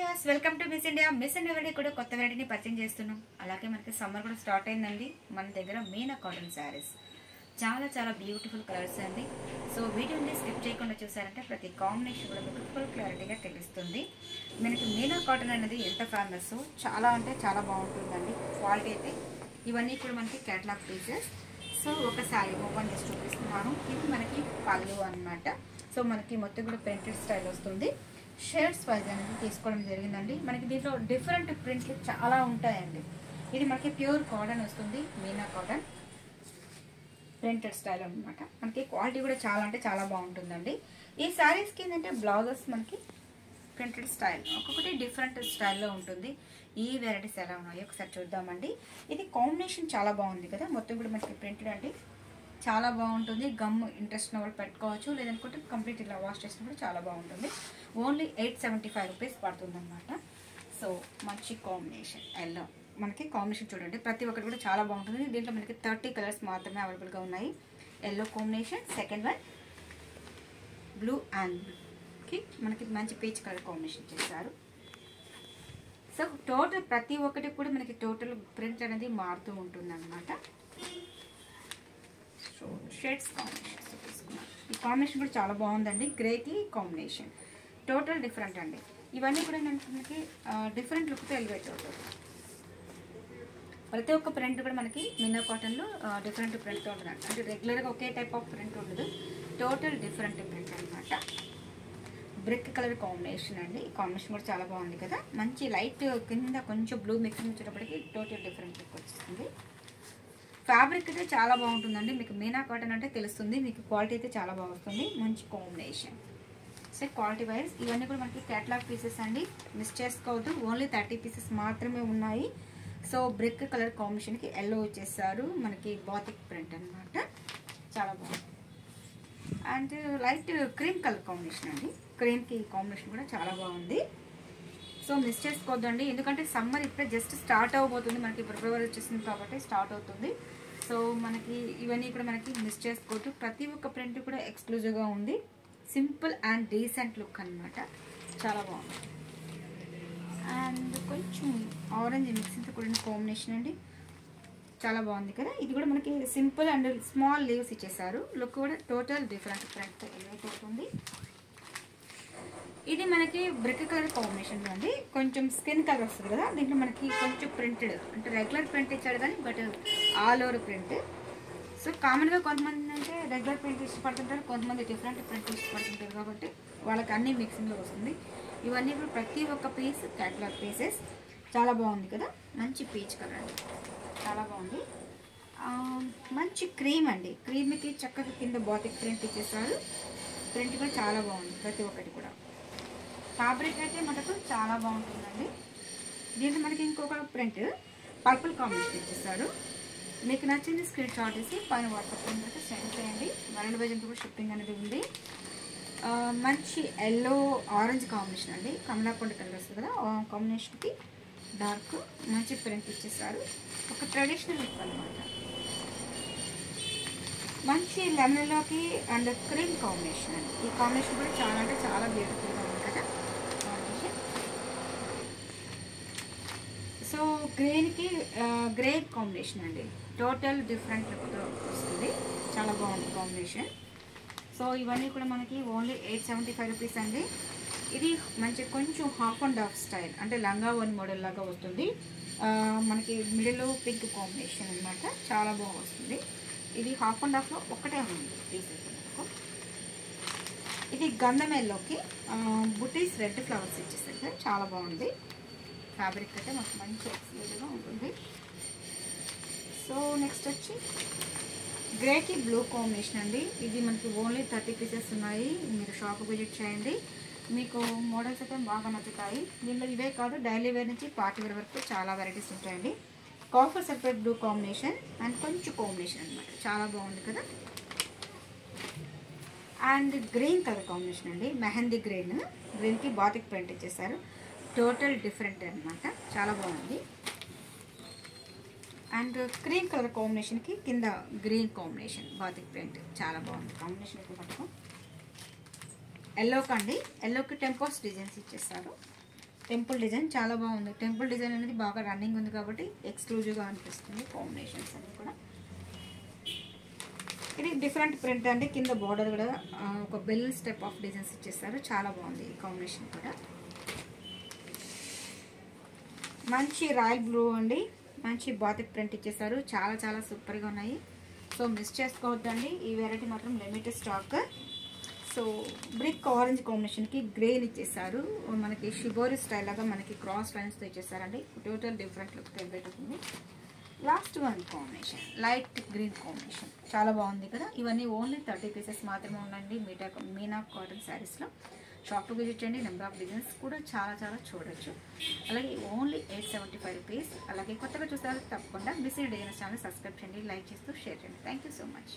Viewers welcome to miss India. Miss India variety కూడా కొత్త వెరైటీని పరిచయం చేస్తున్నాం. అలాగే మనకి సమ్మర్ కూడా స్టార్ట్ అయిందండి. మన దగ్గర మీనా కాటన్ శారీస్ చాలా చాలా బ్యూటిఫుల్ కలర్స్ అండి. సో వీడియోని స్కిప్ చేయకుండా చూసారంటే ప్రతి కాంబినేషన్ కూడా మీకు ఫుల్ క్లారిటీగా తెలుస్తుంది. మనకి మీనా కాటన్ అనేది ఎంత ఫేమస్, చాలా అంటే చాలా బాగుంటుందండి. క్వాలిటీ అయితే ఇవన్నీ కూడా మనకి కేటలాగ్ పీసెస్. సో ఒక శారీ ఓపెన్ చేసి చూపిస్తున్నాను. ఇది మనకి పళ్ళు అన్నమాట. సో మనకి మొత్తం కూడా ప్రింటెడ్ స్టైల్ వస్తుంది. షేడ్స్ వైజ్ అనేది తీసుకోవడం జరిగిందండి. మనకి దీంట్లో డిఫరెంట్ ప్రింట్లు చాలా ఉంటాయండి. ఇది మనకి ప్యూర్ కాటన్ వస్తుంది, మీనా కాటన్ ప్రింటెడ్ స్టైల్ అనమాట. మనకి క్వాలిటీ కూడా చాలా అంటే చాలా బాగుంటుందండి. ఈ శారీస్కి ఏంటంటే బ్లౌజెస్ మనకి ప్రింటెడ్ స్టైల్ ఒక్కొక్కటి డిఫరెంట్ స్టైల్లో ఉంటుంది. ఈ వెరైటీస్ ఎలా ఉన్నాయో ఒకసారి చూద్దామండి. ఇది కాంబినేషన్ చాలా బాగుంది కదా, మొత్తం కూడా మనకి ప్రింటెడ్ అండి. చాలా బాగుంటుంది. గమ్ ఇంట్రెస్ట్ ఉన్న వాళ్ళు పెట్టుకోవచ్చు, లేదనుకుంటే కంప్లీట్ ఇలా వాష్ చేసినప్పుడు చాలా బాగుంటుంది. ఓన్లీ 875 రూపీస్ పడుతుంది అనమాట. సో మంచి కాంబినేషన్ ఎల్లో, మనకి కాంబినేషన్ చూడండి ప్రతి ఒక్కటి కూడా చాలా బాగుంటుంది. దీంట్లో మనకి 30 కలర్స్ మాత్రమే అవైలబుల్గా ఉన్నాయి. Yellow combination, second one blue అండ్కి మనకి మంచి పీచ్ కలర్ కాంబినేషన్ చేశారు. సో టోటల్ ప్రతి ఒక్కటి కూడా మనకి టోటల్ ప్రింట్ అనేది మారుతూ ఉంటుంది అనమాట. సో షేడ్స్ కాంబినేషన్స్ తీసుకున్నాం. ఈ కాంబినేషన్ కూడా చాలా బాగుందండి. గ్రేకి కాంబినేషన్ టోటల్ డిఫరెంట్ అండి. ఇవన్నీ కూడా మనకి డిఫరెంట్ లుక్తో ఎలివేట్ అవుతుంది. ప్రతి ఒక్క ప్రింట్ కూడా మనకి మీనా కాటన్లో డిఫరెంట్ ప్రింట్తో ఉంటుంది. అంటే రెగ్యులర్గా ఒకే టైప్ ఆఫ్ ప్రింట్ ఉండదు, టోటల్ డిఫరెంట్ ప్రింట్ అనమాట. బ్రిక్ కలర్ కాంబినేషన్ అండి. ఈ కాంబినేషన్ కూడా చాలా బాగుంది కదా. మంచి లైట్ కింద కొంచెం బ్లూ మిక్సింగ్ వచ్చేటప్పటికి టోటల్ డిఫరెంట్ లుక్ వచ్చేస్తుంది. ఫ్యాబ్రిక్ అయితే చాలా బాగుంటుందండి. మీకు మీనా కాటన్ అంటే తెలుస్తుంది, మీకు క్వాలిటీ అయితే చాలా బాగుంటుంది. మంచి కాంబినేషన్. సో క్వాలిటీ వైజ్ ఇవన్నీ కూడా మనకి కేటలాగ్ పీసెస్ అండి, మిస్ చేసుకోవద్దు. ఓన్లీ 30 పీసెస్ మాత్రమే ఉన్నాయి. సో బ్రిక్ కలర్ కాంబినేషన్కి ఎల్లో వచ్చేసారు, మనకి బాతిక్ ప్రింట్ అనమాట. చాలా బాగుంది. And light cream colour combination అండి. క్రీమ్కి కాంబినేషన్ కూడా చాలా బాగుంది. సో మిస్ చేసుకోవద్దండి, ఎందుకంటే సమ్మర్ ఇప్పుడే జస్ట్ స్టార్ట్ అవ్వబోతుంది. మనకి ఫిబ్రవరి వచ్చేసింది కాబట్టి స్టార్ట్ అవుతుంది. సో మనకి ఇవన్నీ కూడా మనకి మిస్ చేసుకోవద్దు. ప్రతి ఒక్క ప్రింట్ కూడా ఎక్స్క్లూజివ్గా ఉంది. సింపుల్ అండ్ డీసెంట్ లుక్ అనమాట. చాలా బాగుంది. అండ్ కొంచెం ఆరెంజ్ మిక్సింగ్తో కూడిన కాంబినేషన్ అండి. చాలా బాగుంది కదా. ఇది కూడా మనకి సింపుల్ అండ్ స్మాల్ లీవ్స్ ఇచ్చేసారు. లుక్ కూడా టోటల్ డిఫరెంట్ ప్రింట్తో ఎలివేట్ అవుతుంది. ఇది మనకి బ్రిక్ కలర్ కాంబినేషన్ అండి. కొంచెం స్కిన్ కలర్ వస్తుంది కదా, దీంట్లో మనకి కొంచెం ప్రింటెడ్ అంటే రెగ్యులర్ ప్రింట్ ఇచ్చాడు కానీ but all over print. So కామన్గా కొంతమంది అంటే రెగ్యులర్ ప్రింట్ ఇష్టపడుతుంటారు, కొంతమంది డిఫరెంట్ ప్రింట్ ఇష్టపడుతుంటారు కాబట్టి వాళ్ళకి అన్ని మిక్సింగ్లో వస్తుంది. ఇవన్నీ కూడా ప్రతి ఒక్క పీస్ కేటలాగ్ పీసెస్. చాలా బాగుంది కదా. మంచి పీచ్ కలర్ అండి, చాలా బాగుంది. మంచి క్రీమ్ అండి. క్రీమ్కి చక్కగా కింద బాతిక్ ప్రింట్ ఇచ్చేస్తారు. ప్రింట్ కూడా చాలా బాగుంది ప్రతి ఒక్కటి కూడా. ఫ్యాబ్రిక్ అయితే మనకు చాలా బాగుంటుందండి. దీంట్లో మనకి ఇంకొక ప్రింట్ పర్పుల్ కాంబినేషన్ ఇచ్చేస్తారు. మీకు నచ్చింది స్క్రీన్ షాట్ తీసి పైన వాట్సాప్ నెంబర్కి సెండ్ చేయండి. వరల్డ్ వైజ్ కూడా షిప్పింగ్ అనేది ఉంది. మంచి ఎల్లో ఆరెంజ్ కాంబినేషన్ అండి. కమలాపొండి కలర్ వస్తుంది కదా, కాంబినేషన్కి డార్క్ మంచి ప్రింట్ ఇచ్చేస్తారు. ఒక ట్రెడిషనల్ లుక్ అనమాట. మంచి లెమన్లోకి అండ్ క్రీమ్ కాంబినేషన్ అండి. ఈ కాంబినేషన్ కూడా చాలా అంటే చాలా బ్యూటిఫుల్గా ఉంది కదా కాంబినేషన్. సో గ్రీన్కి గ్రే కాంబినేషన్ అండి. టోటల్ డిఫరెంట్ లుక్తో వస్తుంది. చాలా బాగుంది కాంబినేషన్. సో ఇవన్నీ కూడా మనకి ఓన్లీ 875 రూపీస్ అండి. ఇది మంచి కొంచెం హాఫ్ అండ్ హాఫ్ స్టైల్ అంటే లంగా వన్ మోడల్ లాగా వస్తుంది. మనకి మిడిల్ పింక్ కాంబినేషన్ అనమాట. చాలా బాగా వస్తుంది. ఇది హాఫ్ అండ్ హాఫ్లో ఒక్కటే ఉంది పీస్. ఇది గంధం ఎల్లోకి బుటీస్ రెడ్ ఫ్లవర్స్ ఇచ్చేసరికి చాలా బాగుంది. ఫ్యాబ్రిక్ అయితే మాకు మంచి ఎక్స్క్లూజివ్గా ఉంటుంది. సో నెక్స్ట్ వచ్చి గ్రేకి బ్లూ కాంబినేషన్ అండి. ఇది మనకి ఓన్లీ 30 పీసెస్ ఉన్నాయి. మీరు షాప్ విజిట్ చేయండి, మీకు మోడల్స్ అయితే బాగా నచ్చుతాయి. దీనిలో ఇవే కాదు, డైలీ వేర్ నుంచి పార్టీ వేర్ వరకు చాలా వెరైటీస్ ఉంటాయండి. Copper sulphate blue combination and కొంచెం కాంబినేషన్ అనమాట. చాలా బాగుంది కదా. అండ్ గ్రీన్ కలర్ కాంబినేషన్ అండి. మెహందీ గ్రీన్కి బాతిక్ ప్రింట్ ఇచ్చేసారు. టోటల్ డిఫరెంట్ అనమాట. చాలా బాగుంది. అండ్ క్రీమ్ కలర్ కాంబినేషన్కి కింద గ్రీన్ కాంబినేషన్ బాతిక్ ప్రింట్. చాలా బాగుంది కాంబినేషన్. ఇప్పుడు పట్టుకో ఎల్లోకి అండి. ఎల్లోకి టెంపోస్ డిజైన్స్ ఇచ్చేస్తారు. టెంపుల్ డిజైన్ చాలా బాగుంది. టెంపుల్ డిజైన్ అనేది బాగా రన్నింగ్ ఉంది కాబట్టి ఎక్స్క్లూజివ్గా అనిపిస్తుంది. కాంబినేషన్స్ అన్ని కూడా ఇది డిఫరెంట్ ప్రింట్ అండి. కింద బార్డర్ కూడా ఒక బెల్ స్టెప్ ఆఫ్ డిజైన్స్ ఇచ్చేస్తారు. చాలా బాగుంది ఈ కాంబినేషన్ కూడా. మంచి రాయల్ బ్లూ అండి, మంచి బాతిక్ ప్రింట్ ఇచ్చేస్తారు. చాలా చాలా సూపర్గా ఉన్నాయి. సో మిస్ చేసుకోవద్దండి, ఈ వెరైటీ మాత్రం limited stock. So brick orange కాంబినేషన్కి గ్రేన్ ఇచ్చేసారు. మనకి షిబోరి స్టైల్ లాగా మనకి క్రాస్ లైన్స్తో ఇచ్చేసారండి. టోటల్ డిఫరెంట్ లుక్ తెలియబెట్టుకుంది. Last one combination light green combination చాలా బాగుంది కదా. ఇవన్నీ ఓన్లీ 30 పీసెస్ మాత్రమే ఉన్నాయండి మీనా కాటన్ శారీస్లో. షాప్కి విజిట్ చేయండి. నెంబర్ ఆఫ్ డిజైన్స్ కూడా చాలా చాలా చూడొచ్చు. అలాగే ఓన్లీ 875 రూపీస్. అలాగే కొత్తగా చూస్తారు తప్పకుండా మిస్ డిజైన్స్ ఛానల్ సబ్స్క్రైబ్ చేయండి, లైక్ చేస్తూ షేర్ చేయండి. Thank you so much.